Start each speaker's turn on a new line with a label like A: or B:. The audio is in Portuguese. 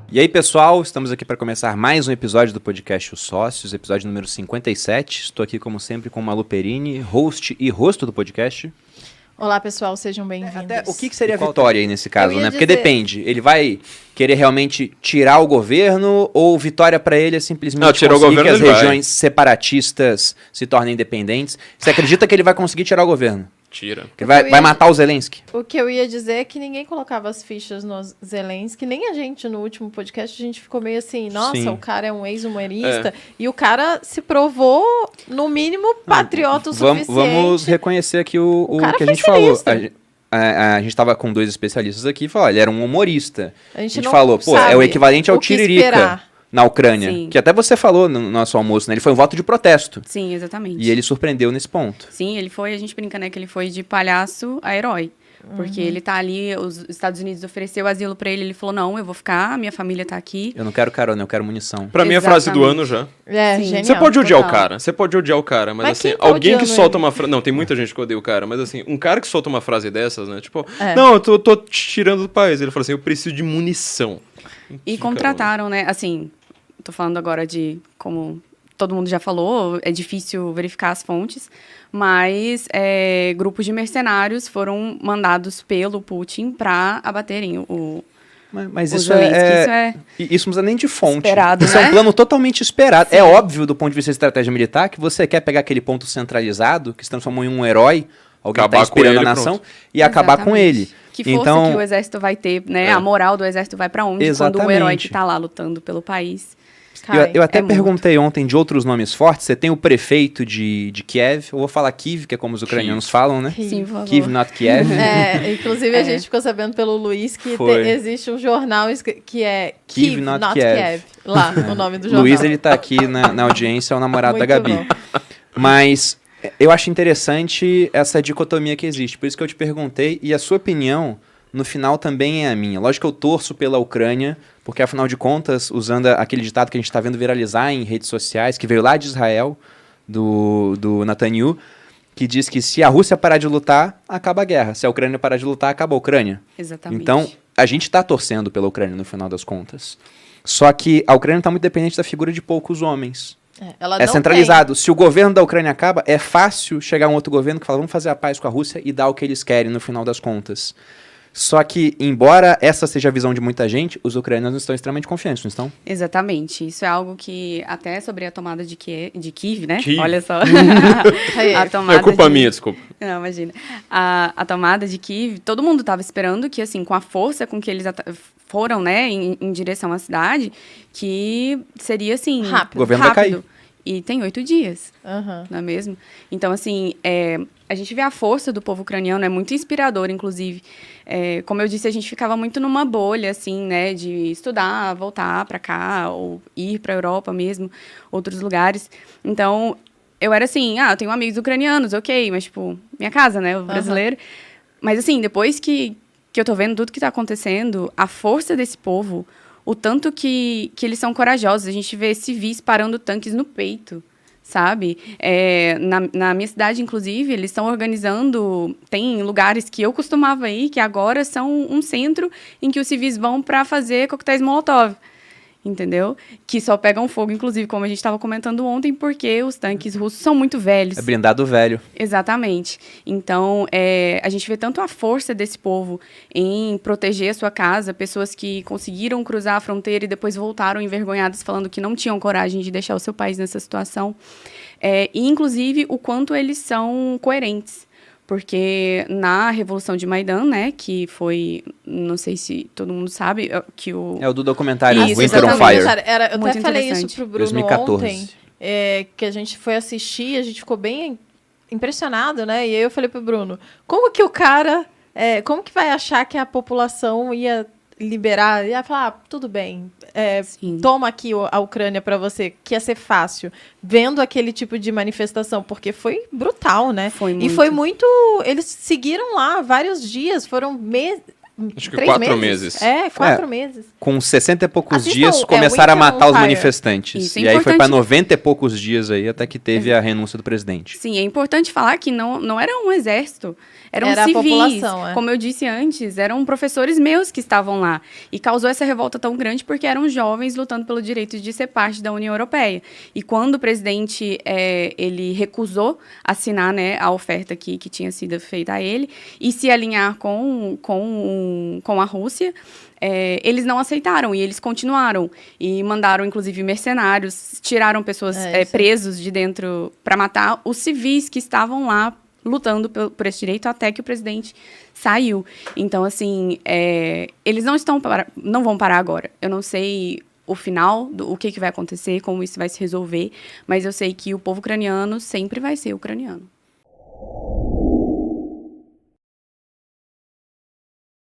A: E aí, pessoal, estamos aqui para começar mais um episódio do podcast Os Sócios, episódio número 57. Estou aqui, como sempre, com Malu Perini, host e rosto do podcast.
B: Olá, pessoal, sejam bem-vindos.
A: Até, o que seria a vitória aí nesse caso, né? Porque
B: dizer...
A: depende, ele vai querer realmente tirar o governo ou vitória para ele é simplesmente
C: tirar
A: conseguir
C: o governo,
A: que as regiões separatistas se tornem independentes? Você acredita que ele vai conseguir tirar o governo?
C: Tira.
A: Que vai matar o Zelensky?
B: O que eu ia dizer é que ninguém colocava as fichas no Zelensky, nem a gente no último podcast, a gente ficou meio assim, nossa,
A: Sim.
B: o cara é um ex-humorista, e o cara se provou, no mínimo, patriota o suficiente.
A: Vamos reconhecer aqui o que a gente falou. A gente estava com dois especialistas aqui e falou, ele era um humorista.
B: A gente
A: não falou, é o equivalente ao Tiririca na Ucrânia.
D: Sim.
A: Que até você falou no nosso almoço, né? Ele foi um voto de protesto.
D: Sim, exatamente.
A: E ele surpreendeu nesse ponto.
D: Sim, ele foi, a gente brinca, né, que ele foi de palhaço a herói. Porque ele tá ali, os Estados Unidos ofereceu asilo pra ele falou, não, eu vou ficar, minha família tá aqui.
A: Eu não quero carona, eu quero munição.
C: Pra mim, a frase do ano já.
B: É,
D: Sim.
B: genial.
C: Você pode odiar
D: total.
C: o cara, você pode odiar o cara, mas assim,
B: quem tá
C: alguém que
B: odiando
C: solta
B: ele?
C: uma frase... Não, tem muita gente que odeia o cara, mas assim, um cara que solta uma frase dessas, né, tipo,
B: É.
C: não, eu tô te tirando do país. Ele falou assim, eu preciso de munição.
D: E
C: Que
D: contrataram, né, assim, tô falando agora de como todo mundo já falou, é difícil verificar as fontes, mas grupos de mercenários foram mandados pelo Putin para abaterem o
A: Mas
D: o
A: isso
D: Zelensky.
A: Isso não precisa nem de fonte.
D: Esperado,
A: Isso é
D: né?
A: um plano totalmente esperado. É óbvio, do ponto de vista de estratégia militar, que você quer pegar aquele ponto centralizado, que se transformou em um herói, alguém que está
C: Acabar com
A: inspirando
C: ele,
A: a nação,
C: pronto.
A: e acabar com
D: Exatamente.
A: ele.
D: Que força
A: Então,
D: que o exército vai ter, né?
C: É.
D: A moral do exército vai para onde
A: Exatamente.
D: quando o herói que tá lá lutando pelo país.
A: Eu até
D: É muito.
A: perguntei ontem de outros nomes fortes. Você tem o prefeito de Kiev, eu vou falar Kiev, que é como os ucranianos falam, né?
D: Sim, por favor.
A: Kiev, not Kiev.
B: Inclusive a gente ficou sabendo pelo Luiz que
A: Foi.
B: existe um jornal que é
A: Kiev, not Kiev.
B: Lá, o nome do jornal.
A: Luiz, ele tá aqui na audiência, é o namorado da
B: Muito
A: Gabi.
B: bom.
A: Mas eu acho interessante essa dicotomia que existe. Por isso que eu te perguntei, e a sua opinião, no final, também é a minha. Lógico que eu torço pela Ucrânia, porque, afinal de contas, usando aquele ditado que a gente está vendo viralizar em redes sociais, que veio lá de Israel, do Netanyahu, que diz que se a Rússia parar de lutar, acaba a guerra. Se a Ucrânia parar de lutar, acaba a Ucrânia.
D: Exatamente.
A: Então, a gente está torcendo pela Ucrânia, no final das contas. Só que a Ucrânia está muito dependente da figura de poucos homens.
B: Ela
A: É
B: não
A: centralizado. Se o governo da Ucrânia acaba, é fácil chegar um outro governo que fala, vamos fazer a paz com a Rússia e dar o que eles querem no final das contas. Só que, embora essa seja a visão de muita gente, os ucranianos estão extremamente confiantes, não estão?
D: Exatamente. Isso é algo que, até sobre a tomada de Kiev, né?
C: Kiev.
D: Olha só.
B: Tem.
D: A
C: Não
D: tomada
C: é culpa
D: de...
C: minha, desculpa.
D: Não, imagina. A tomada de Kiev, todo mundo estava esperando que, assim, com a força com que eles foram, né, em direção à cidade, que seria, assim...
B: Rápido.
A: O governo vai cair.
D: E tem 8 dias,
B: Aham.
D: não é mesmo? Então, assim, a gente vê a força do povo ucraniano, é muito inspirador, inclusive. Como eu disse, a gente ficava muito numa bolha, assim, né, de estudar, voltar para cá, ou ir para a Europa mesmo, outros lugares. Então, eu era assim, eu tenho amigos ucranianos, ok, mas, tipo, minha casa, né, o brasileiro. Mas, assim, depois que eu tô vendo tudo que tá acontecendo, a força desse povo, o tanto que eles são corajosos, a gente vê civis parando tanques no peito, sabe? Na minha cidade, inclusive, eles estão organizando... Tem lugares que eu costumava ir, que agora são um centro em que os civis vão para fazer coquetéis Molotov, entendeu? Que só pegam fogo, inclusive, como a gente estava comentando ontem, porque os tanques russos são muito velhos.
A: É blindado velho.
D: Exatamente. Então, a gente vê tanto a força desse povo em proteger a sua casa, pessoas que conseguiram cruzar a fronteira e depois voltaram envergonhadas, falando que não tinham coragem de deixar o seu país nessa situação. E, inclusive, o quanto eles são coerentes. Porque na Revolução de Maidan, né, que foi, não sei se todo mundo sabe, que o...
A: É o do documentário
D: Isso,
A: Winter on
D: exatamente.
A: Fire.
B: Eu
D: Muito
B: até falei isso
D: interessante.
B: pro Bruno
A: 2014.
B: ontem, que a gente foi assistir, a gente ficou bem impressionado, né? E aí eu falei pro Bruno, como que o cara, como que vai achar que a população ia liberar, ia falar, tudo bem, toma aqui a Ucrânia para você, que ia ser fácil, vendo aquele tipo de manifestação, porque foi brutal, né?
D: Foi
B: E
D: muito.
B: foi muito, eles seguiram lá vários dias, foram
C: Acho que
B: 3
C: 4 meses.
B: É, 4 meses.
A: Com 60 e poucos
B: Assistam,
A: dias, começaram a
B: Winter
A: matar
B: on
A: os
B: Fire.
A: manifestantes.
D: Isso é
A: E aí foi para
D: importante.
A: 90 e poucos dias aí, até que teve a renúncia do presidente.
D: Sim, é importante falar que não era um exército, eram
B: Era a
D: civis.
B: população, é.
D: Como eu disse antes, eram professores meus que estavam lá. E causou essa revolta tão grande porque eram jovens lutando pelo direito de ser parte da União Europeia. E quando o presidente ele recusou assinar, né, a oferta que tinha sido feita a ele e se alinhar com a Rússia, eles não aceitaram e eles continuaram e mandaram inclusive mercenários, tiraram pessoas presos de dentro para matar os civis que estavam lá lutando por esse direito até que o presidente saiu. Então, assim, eles não vão parar agora. Eu não sei o final, o que vai acontecer, como isso vai se resolver, mas eu sei que o povo ucraniano sempre vai ser ucraniano.